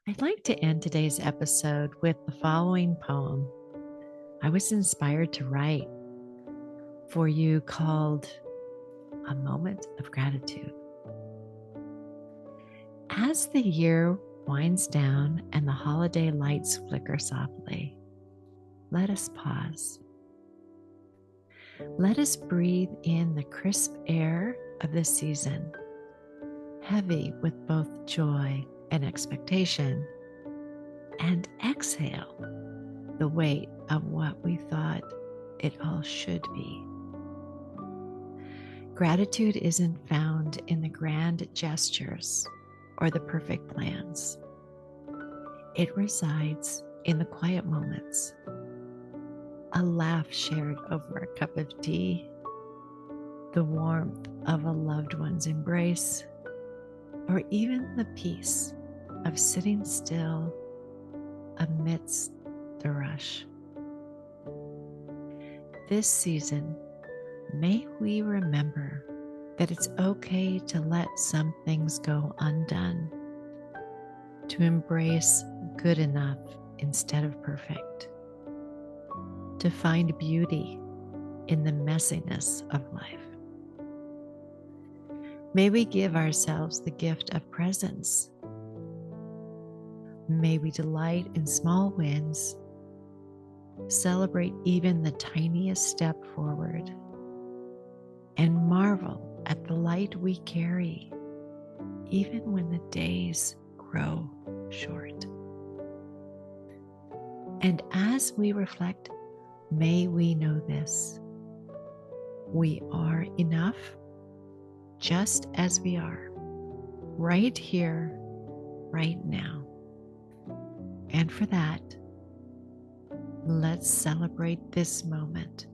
I'd like to end today's episode with the following poem I was inspired to write for you called A Moment of Gratitude. As the year winds down and the holiday lights flicker softly, let us pause. Let us breathe in the crisp air of this season, heavy with both joy and expectation, and exhale the weight of what we thought it all should be. Gratitude isn't found in the grand gestures or the perfect plans. It resides in the quiet moments, a laugh shared over a cup of tea, the warmth of a loved one's embrace, or even the peace of sitting still amidst the rush. This season, may we remember that it's okay to let some things go undone, to embrace good enough instead of perfect, to find beauty in the messiness of life. May we give ourselves the gift of presence. May we delight in small wins, celebrate even the tiniest step forward, and marvel at the light we carry, even when the days grow short. And as we reflect, may we know this: we are enough just as we are, right here, right now. And for that, let's celebrate this moment